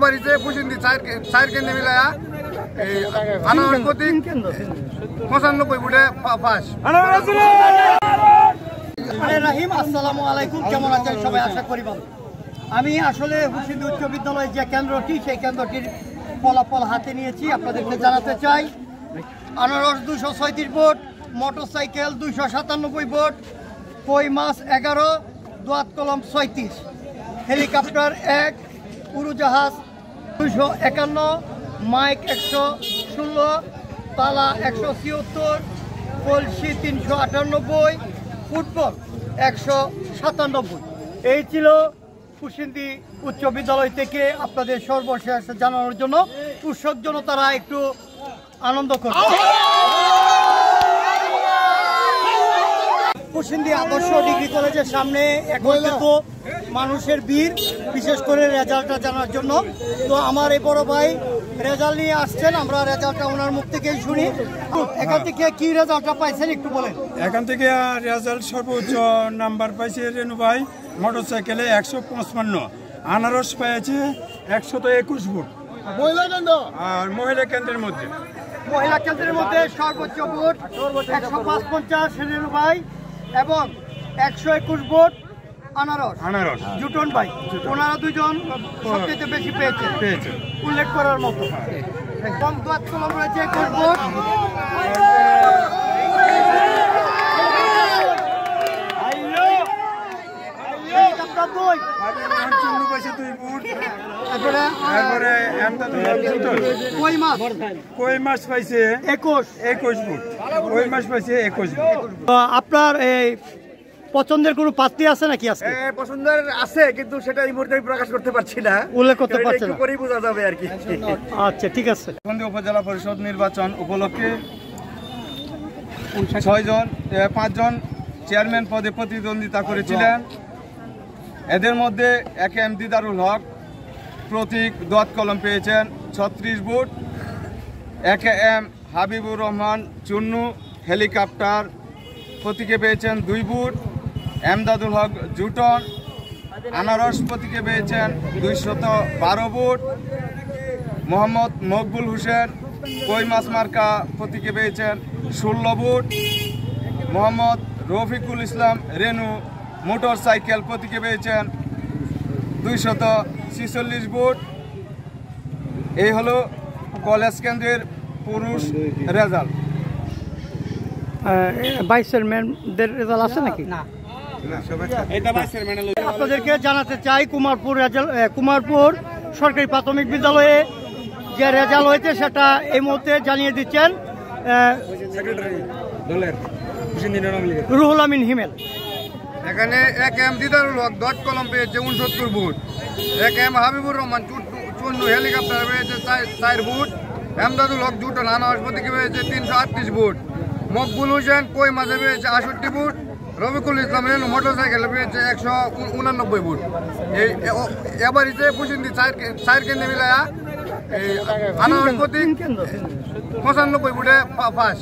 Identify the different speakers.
Speaker 1: বাড়িতে পুষিন্দি চার কেন্দ্রে মিলায়া এই আনারস প্রতি 95 ফুটে পাস।
Speaker 2: রাহিম, আসসালামু আলাইকুম। কেমন আছেন সবাই? আশা করি ভালো। আমি আসলে হুসিন্দি উচ্চ বিদ্যালয় যে কেন্দ্রটি, সেই কেন্দ্রটির ফলাফল হাতে নিয়েছি, আপনাদেরকে জানাতে চাই। আনারস 237 ভোট, মোটরসাইকেল 297 ভোট, কই মাছ 11, দোয়াত কলম 36, হেলিকপ্টার 1, উড়োজাহাজ 251, মাইক 116, তালা 176, কলসি 398, ফুটবল 197। এই ছিল হুসিন্দি উচ্চ বিদ্যালয় থেকে আপনাদের সর্বশেষ জানানোর জন্য। উৎসব জনতারা একটু আনন্দ করবে। হুসিন্দি আদর্শ ডিগ্রি কলেজের সামনে এখন কিন্তু মানুষের ভিড়, বিশেষ করে রেজাল্টটা জানার জন্য। তো আমার এই বড় ভাই রেজাল্ট নিয়ে আসছেন, আমরা রেজাল্টটা ওনার মুখ থেকেই শুনি। এখান থেকে কি রেজাল্টটা পাইছেন একটু বলেন।
Speaker 3: এখান থেকে রেজাল্ট সর্বোচ্চ নাম্বার পাইছে রেনু ভাই, মোটরসাইকেলে 155, আনারস পেয়েছে 121 ভোট। আর মহিলা কেন্দ্রের মধ্যে
Speaker 2: সর্বোচ্চ ভোট 155 রেনু ভাই এবং 121 ভোট আনারস জুটন ভাই। ওনারা দুজন সবচেয়ে বেশি পেয়েছে উল্লেখ করার মতো। এবং দোয়াত কলম রয়েছে 21 ভোট। আপনার এই পছন্দের কোনো প্রার্থী আছে নাকি? আজকে
Speaker 1: পছন্দের আছে, কিন্তু সেটা এই মুহূর্তে প্রকাশ করতে পারছি না,
Speaker 2: উল্লেখ করতে পারছি না,
Speaker 1: করেই বোঝা যাবে আর কি।
Speaker 2: আচ্ছা, ঠিক আছে।
Speaker 3: উপজেলা পরিষদ নির্বাচন উপলক্ষে 5জন চেয়ারম্যান পদে প্রতিদ্বন্দ্বিতা করেছিলেন। এদের মধ্যে একে এম দিদারুল হক প্রতীক দোয়াত কলম পেয়েছেন 36 ভোট, একে এম হাবিবুর রহমান চুন্নু হেলিকপ্টার প্রতীকে পেয়েছেন 2 ভোট, এমদাদুল হক জুটন আনারস প্রতীকে পেয়েছেন 212 ভোট, মোহাম্মদ মকবুল হোসেন কই মাছ মার্কা প্রতীকে পেয়েছেন 16 ভোট, মোহাম্মদ রফিকুল ইসলাম রেনু মোটরসাইকেল প্রতীকে পেয়েছেন 246 ভোট। এই হলো কলেজ কেন্দ্রের পুরুষ রেজাল্ট।
Speaker 2: ভাইস চেয়ারম্যানদের রেজাল্ট আছে নাকি? না, আপনাদেরকে জানাতে চাই কুমারপুর সরকারি প্রাথমিক বিদ্যালয়ে যে রেজাল্ট হয়েছে সেটা এই মুহূর্তে জানিয়ে দিচ্ছেন রুহুল আমিন হিমেল।
Speaker 1: এখানে এক এম দিদারুল হক দোয়াত কলম পেয়েছে 69 ভোট, এক এম হাবিবুর রহমান চুন্নু হেলিকপ্টার পেয়েছে 4 ভোট, এমদাদুল হক জুটন আনারস প্রতীকে পেয়েছে 338 ভোট, মকবুল হোসেন কই মাঝে পেয়েছে 68 ভোট, রফিকুল ইসলাম রেনু মোটরসাইকেল পেয়েছে 189 ভোট। এই এবারিতে পুষিন্দি চার কেন্দ্রে মিলায়া এই আনারস প্রতি 95 ফুটে পাস।